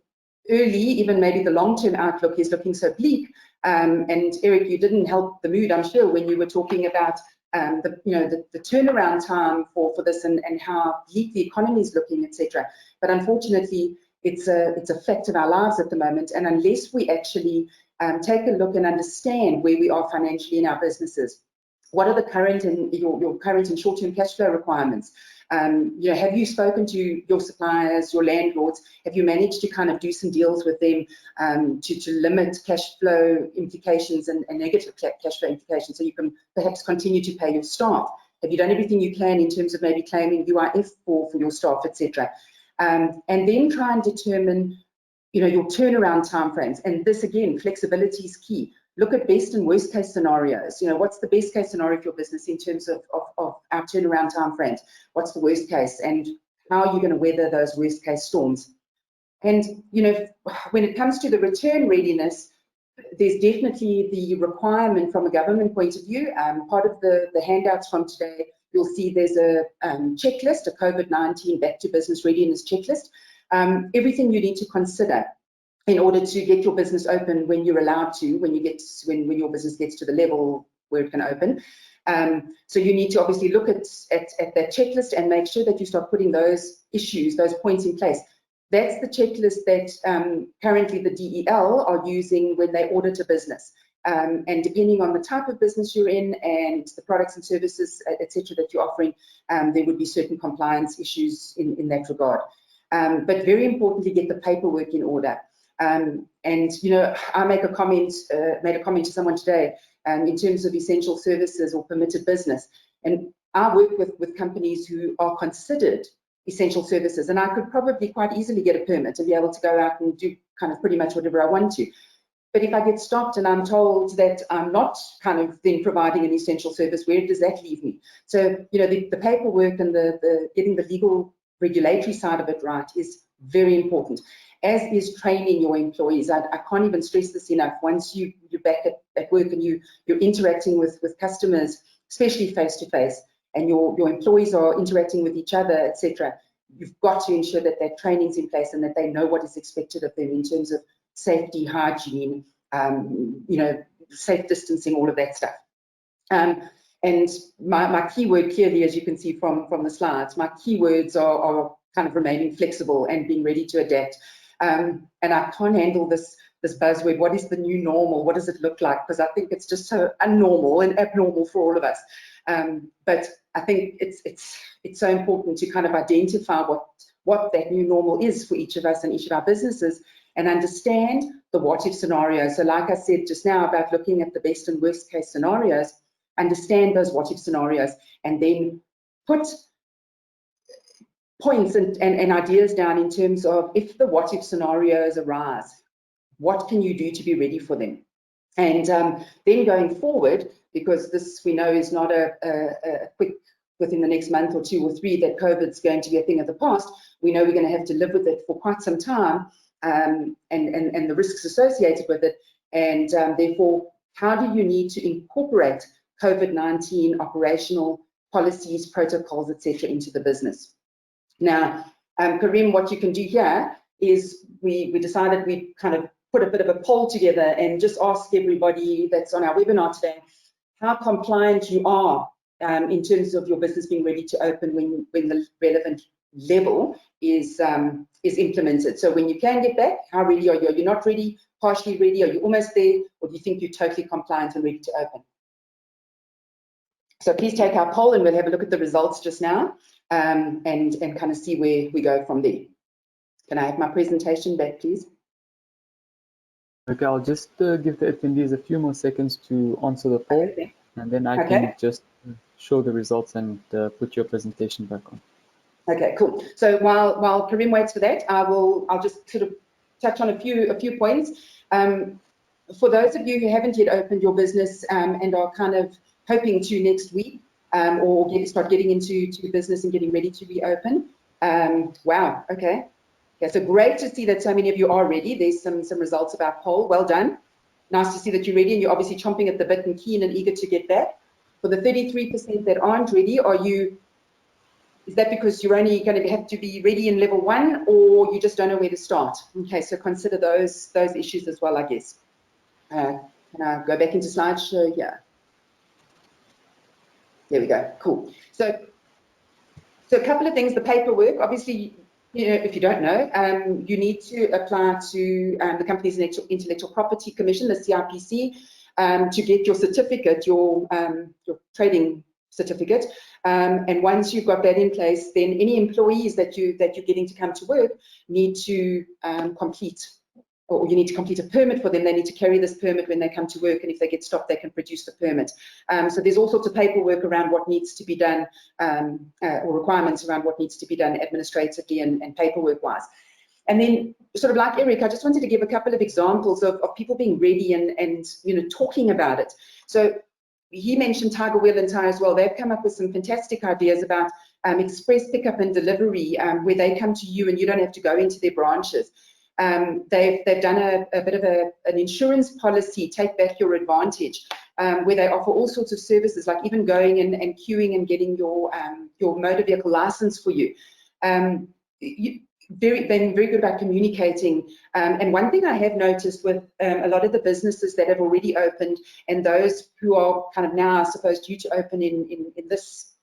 early, even maybe the long-term outlook is looking so bleak. And Eric, you didn't help the mood, I'm sure, when you were talking about the turnaround time for this and how bleak the economy is looking, etc. But unfortunately, it's a fact of our lives at the moment. And unless we actually take a look and understand where we are financially in our businesses, what are the current and your current and short-term cash flow requirements? Have you spoken to your suppliers, your landlords? Have you managed to kind of do some deals with them to limit cash flow implications and negative cash flow implications, so you can perhaps continue to pay your staff? Have you done everything you can in terms of maybe claiming UIF for your staff, etc.? And then try and determine, your turnaround timeframes. And this again, flexibility is key. Look at best and worst case scenarios. What's the best case scenario for your business in terms of our turnaround timeframes? What's the worst case, and how are you going to weather those worst case storms? And when it comes to the return readiness, there's definitely the requirement from a government point of view. Part of the handouts from today, you'll see there's a checklist, a COVID-19 back to business readiness checklist. Everything you need to consider in order to get your business open when you're allowed to, when your business gets to the level where it can open. So you need to obviously look at that checklist and make sure that you start putting those issues, those points in place. That's the checklist that currently the DEL are using when they audit a business. And depending on the type of business you're in and the products and services, etc., that you're offering, there would be certain compliance issues in that regard. But very importantly, get the paperwork in order. And I made a comment to someone today in terms of essential services or permitted business. And I work with companies who are considered essential services, and I could probably quite easily get a permit and be able to go out and do kind of pretty much whatever I want to. But if I get stopped and I'm told that I'm not kind of then providing an essential service, where does that leave me? So, the paperwork and the getting the legal regulatory side of it right is very important, as is training your employees. I can't even stress this enough. Once you're back at work and you're interacting with customers, especially face-to-face, and your employees are interacting with each other, etc., you've got to ensure that training's in place and that they know what is expected of them in terms of safety, hygiene, safe distancing, all of that stuff. And my keyword clearly, as you can see from the slides, my keywords are kind of remaining flexible and being ready to adapt. And I can't handle this buzzword. What is the new normal? What does it look like? Because I think it's just so unnormal and abnormal for all of us. But I think it's so important to kind of identify what that new normal is for each of us and each of our businesses, and understand the what-if scenarios. So like I said just now about looking at the best and worst case scenarios, understand those what-if scenarios, and then put points and ideas down in terms of if the what if scenarios arise, what can you do to be ready for them? And then going forward, because this we know is not a quick, within the next month or 2 or 3, that COVID's going to be a thing of the past. We know we're going to have to live with it for quite some time, and the risks associated with it. And therefore, how do you need to incorporate COVID-19 operational policies, protocols, etc., into the business? Now, Karim, what you can do here is we decided we'd kind of put a bit of a poll together and just ask everybody that's on our webinar today how compliant you are in terms of your business being ready to open when the relevant level is implemented. So when you can get back, how ready are you? Are you not ready, partially ready? Are you almost there? Or do you think you're totally compliant and ready to open? So please take our poll and we'll have a look at the results just now and kind of see where we go from there. Can I have my presentation back, please? Okay, I'll just give the attendees a few more seconds to answer the poll, Okay. and then I can just show the results and put your presentation back on. Okay, cool. So while Karim waits for that, I'll just sort of touch on a few points. For those of you who haven't yet opened your business and are kind of hoping to next week or start getting into business and getting ready to reopen, wow, okay. Yeah, so great to see that so many of you are ready. There's some results of our poll. Well done. Nice to see that you're ready and you're obviously chomping at the bit and keen and eager to get back. For the 33% that aren't ready, is that because you're only going to have to be ready in level 1, or you just don't know where to start? Okay, so consider those issues as well, I guess. Can I go back into slideshow here? There we go. Cool. So a couple of things. The paperwork, obviously, you know, if you don't know, you need to apply to the Companies Intellectual Property Commission, the CIPC, to get your certificate, your trading certificate. And once you've got that in place, then any employees that you're getting to come to work need to complete, or you need to complete a permit for them. They need to carry this permit when they come to work, and if they get stopped, they can produce the permit. So there's all sorts of paperwork around what needs to be done, or requirements around what needs to be done administratively and paperwork-wise. And then, sort of like Eric, I just wanted to give a couple of examples of people being ready and you know, talking about it. So he mentioned Tiger Wheel and Tie as well. They've come up with some fantastic ideas about express pickup and delivery, where they come to you and you don't have to go into their branches. They've done a bit of an insurance policy, Take Back Your Advantage, where they offer all sorts of services, like even going and queuing and getting your motor vehicle license for you. They've been very good about communicating. And one thing I have noticed with a lot of the businesses that have already opened and those who are kind of now, I suppose, due to open in this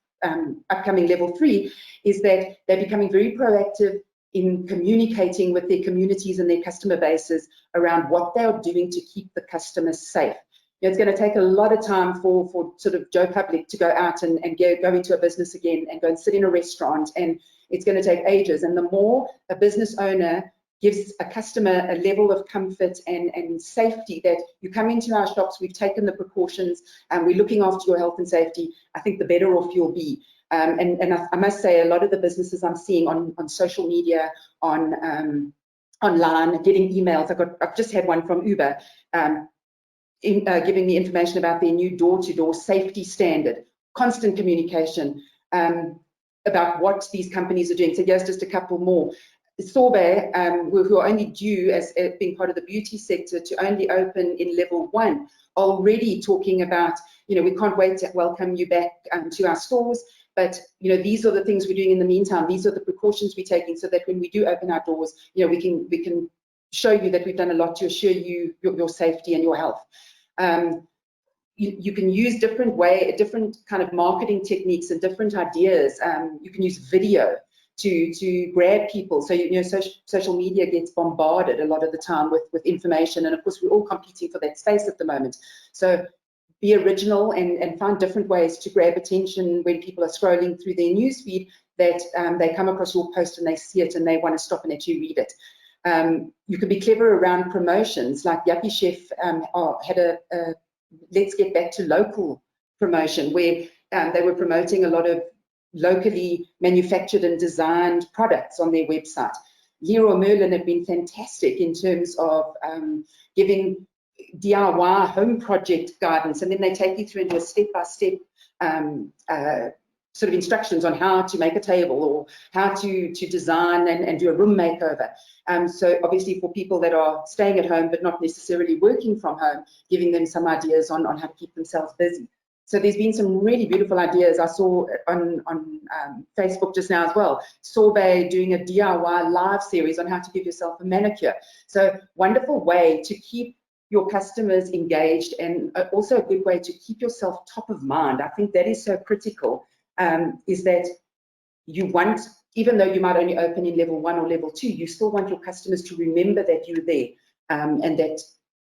upcoming level 3, is that they're becoming very proactive in communicating with their communities and their customer bases around what they are doing to keep the customers safe. You know, it's going to take a lot of time for sort of Joe Public to go out and go into a business again and go and sit in a restaurant, and it's going to take ages. And the more a business owner gives a customer a level of comfort and safety, that you come into our shops, we've taken the precautions and we're looking after your health and safety, I think the better off you'll be. And I must say, a lot of the businesses I'm seeing on social media, online, getting emails. I've just had one from Uber giving me information about their new door-to-door safety standard, constant communication about what these companies are doing. So here's just a couple more. Sorbet, who are only due as being part of the beauty sector to only open in level 1, already talking about, you know, we can't wait to welcome you back to our stores. But, you know, these are the things we're doing in the meantime. These are the precautions we're taking so that when we do open our doors, you know, we can show you that we've done a lot to assure you your safety and your health. You can use different kind of marketing techniques and different ideas. You can use video to grab people. So, you know, social media gets bombarded a lot of the time with information. And of course, we're all competing for that space at the moment. So be original and find different ways to grab attention when people are scrolling through their newsfeed, that they come across your post and they see it and they want to stop and actually read it. You can be clever around promotions, like Yuppie Chef had a Let's Get Back to Local promotion, where they were promoting a lot of locally manufactured and designed products on their website. Leroy Merlin have been fantastic in terms of giving DIY home project guidance, and then they take you through into a step-by-step sort of instructions on how to make a table or how to design and do a room makeover. So obviously for people that are staying at home but not necessarily working from home, giving them some ideas on how to keep themselves busy. So there's been some really beautiful ideas. I saw on Facebook just now as well, Sorbet doing a DIY live series on how to give yourself a manicure. So wonderful way to keep your customers engaged, and also a good way to keep yourself top of mind. I think that is so critical, is that you want, even though you might only open in level 1 or level 2, you still want your customers to remember that you're there, and that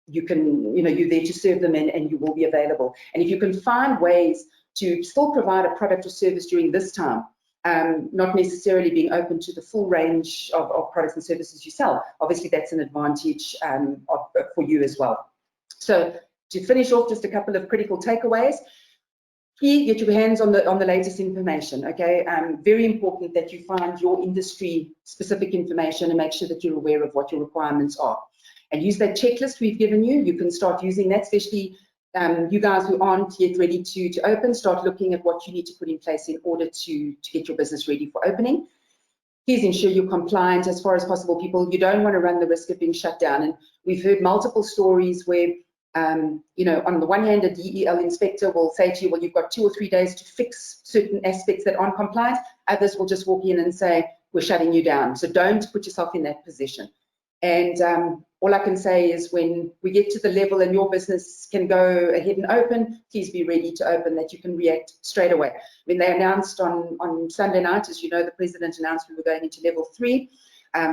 you can, you're there to serve them, and you will be available. And if you can find ways to still provide a product or service during this time, not necessarily being open to the full range of products and services you sell, obviously that's an advantage for you as well. So to finish off, just a couple of critical takeaways. Key, get your hands on the latest information, okay? Very important that you find your industry specific information and make sure that you're aware of what your requirements are. And use that checklist we've given you. You can start using that, especially you guys who aren't yet ready to open. Start looking at what you need to put in place in order to get your business ready for opening. Please ensure you're compliant as far as possible. People, you don't want to run the risk of being shut down. And we've heard multiple stories where, on the one hand, a DEL inspector will say to you, well, you've got 2 or 3 days to fix certain aspects that aren't compliant. Others will just walk in and say, we're shutting you down. So don't put yourself in that position. And all I can say is when we get to the level and your business can go ahead and open, please be ready to open, that you can react straight away. When they announced on Sunday night, as you know, the president announced we were going into level 3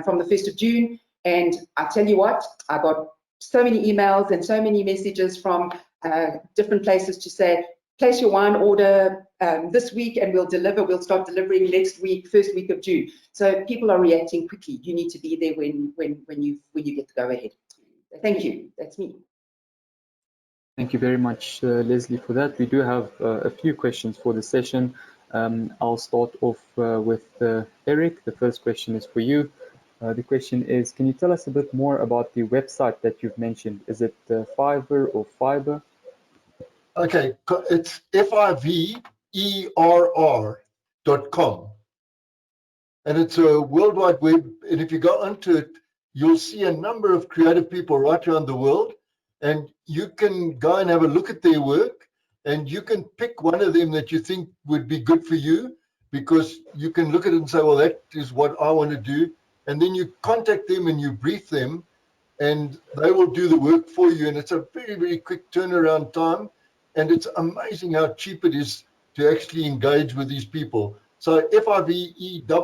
from the 1st of June. And I tell you what, I got so many emails and so many messages from different places to say, place your wine order this week and we'll deliver. We'll start delivering next week, first week of June. So people are reacting quickly. You need to be there when you get to go ahead. Thank you. That's me. Thank you very much, Leslie, for that. We do have a few questions for the session. I'll start off with Eric. The first question is for you. The question is, can you tell us a bit more about the website that you've mentioned? Is it Fiverr or Fiverr? Okay, it's fiverr.com. And it's a worldwide web. And if you go onto it, you'll see a number of creative people right around the world. And you can go and have a look at their work. And you can pick one of them that you think would be good for you, because you can look at it and say, well, that is what I want to do. And then you contact them and you brief them, and they will do the work for you. And it's a very, very quick turnaround time. And it's amazing how cheap it is to actually engage with these people. So fiverr.com.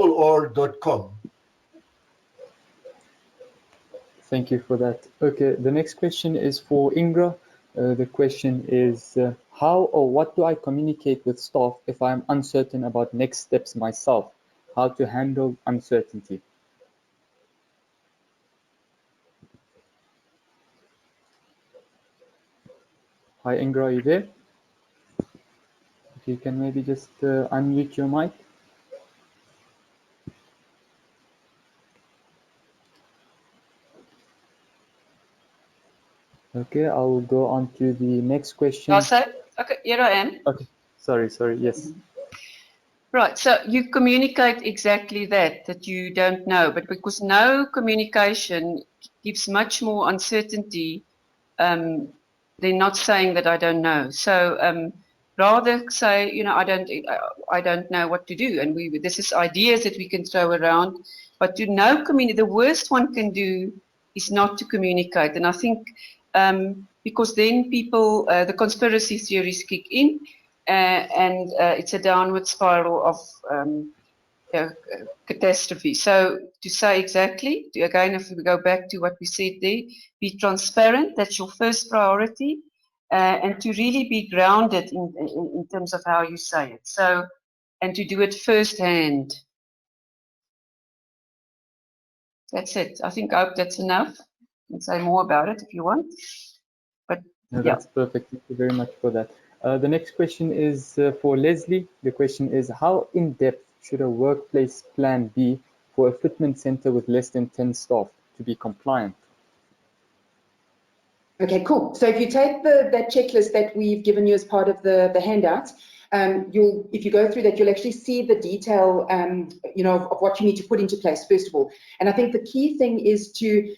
Thank you for that. Okay, the next question is for Ingra. The question is, how or what do I communicate with staff if I'm uncertain about next steps myself? How to handle uncertainty? Hi, Ingra, are you there? If you can maybe just unmute your mic. Okay, I'll go on to the next question. Also, okay, here I am. Okay, sorry, yes. Right, so you communicate exactly that you don't know, but because no communication gives much more uncertainty than not saying that I don't know. So rather say, I don't know what to do, and this is ideas that we can throw around, but to know the worst one can do is not to communicate. And I think because then people, the conspiracy theories kick in, and it's a downward spiral of catastrophe. So to say exactly, again, if we go back to what we said there, be transparent, that's your first priority, and to really be grounded in terms of how you say it. So, and to do it firsthand. That's it. I hope that's enough. You can say more about it if you want. But no, that's perfect. Thank you very much for that. The next question is for Leslie. The question is, how in-depth should a workplace plan be for a fitment center with less than 10 staff to be compliant? Okay, cool. So if you take that checklist that we've given you as part of the handout, if you go through that, you'll actually see the detail, of what you need to put into place, first of all. And I think the key thing is to,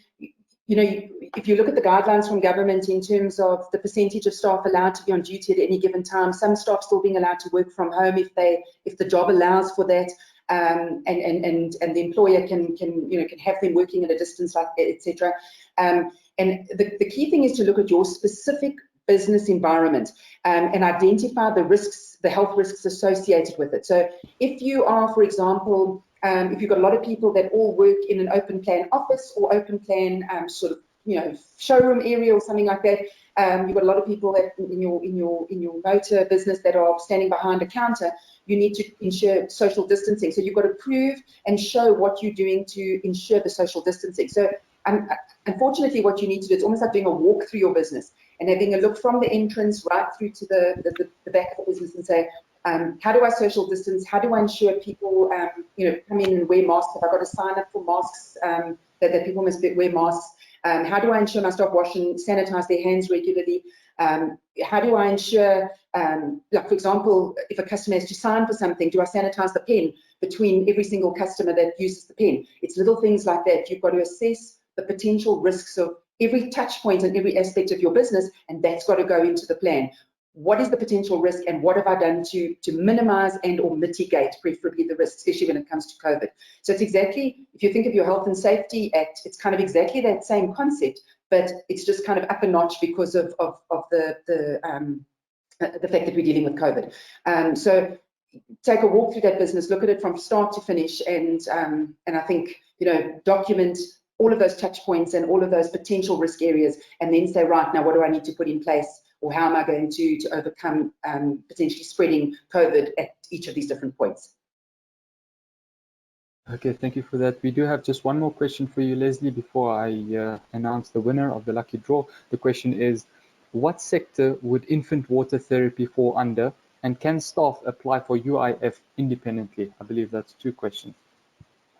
if you look at the guidelines from government in terms of the percentage of staff allowed to be on duty at any given time, some staff still being allowed to work from home if the job allows for that, and the employer can have them working at a distance, like etc. And the key thing is to look at your specific business environment and identify the risks, the health risks associated with it. So if you are, for example, if you've got a lot of people that all work in an open plan office or open plan showroom area or something like that, you've got a lot of people that in your motor business that are standing behind a counter, you need to ensure social distancing. So you've got to prove and show what you're doing to ensure the social distancing. So unfortunately, what you need to do, it's almost like doing a walk through your business and having a look from the entrance right through to the back of the business and say, how do I social distance? How do I ensure people, come in and wear masks? Have I got to sign up for masks, that people must wear masks? How do I ensure my staff wash and sanitize their hands regularly? How do I ensure, like for example, if a customer has to sign for something, do I sanitize the pen between every single customer that uses the pen? It's little things like that. You've got to assess the potential risks of every touch point and every aspect of your business, and that's got to go into the plan. What is the potential risk and what have I done to minimize and or mitigate preferably the risk, especially when it comes to COVID? So it's exactly, if you think of your Health and Safety Act, it's kind of exactly that same concept, but it's just kind of up a notch because of the fact that we're dealing with COVID. So take a walk through that business, look at it from start to finish, and I think, document all of those touch points and all of those potential risk areas, and then say, right, now what do I need to put in place, or how am I going to overcome potentially spreading COVID at each of these different points? Okay, thank you for that. We do have just one more question for you, Leslie, before I announce the winner of the lucky draw. The question is, what sector would infant water therapy fall under, and can staff apply for UIF independently? I believe that's two questions.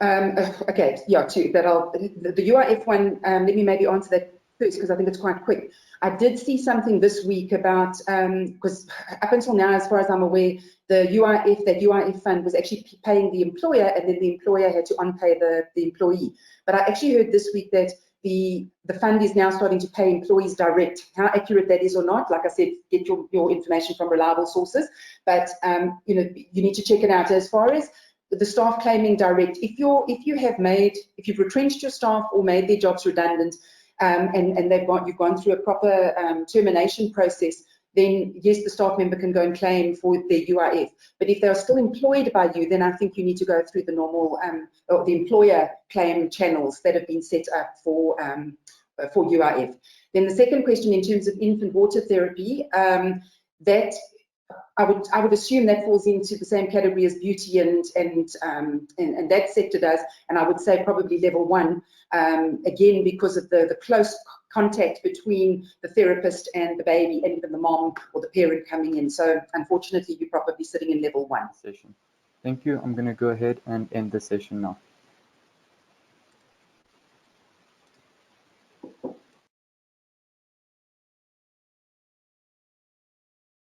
Okay, yeah, two. The UIF one, let me maybe answer that first because I think it's quite quick. I did see something this week about, because up until now, as far as I'm aware, the UIF fund was actually paying the employer, and then the employer had to unpay the employee. But I actually heard this week that the fund is now starting to pay employees direct. How accurate that is or not, like I said, get your information from reliable sources. But you need to check it out. As far as the staff claiming direct, if you've retrenched your staff or made their jobs redundant, and you've gone through a proper termination process, then yes, the staff member can go and claim for their UIF. But if they are still employed by you, then I think you need to go through the normal or the employer claim channels that have been set up for UIF. Then the second question, in terms of infant water therapy, that I would assume that falls into the same category as beauty and that sector does, and I would say probably level 1, again because of the close contact between the therapist and the baby, and even the mom or the parent coming in. So unfortunately, you're probably sitting in level 1. Thank you. I'm going to go ahead and end the session now.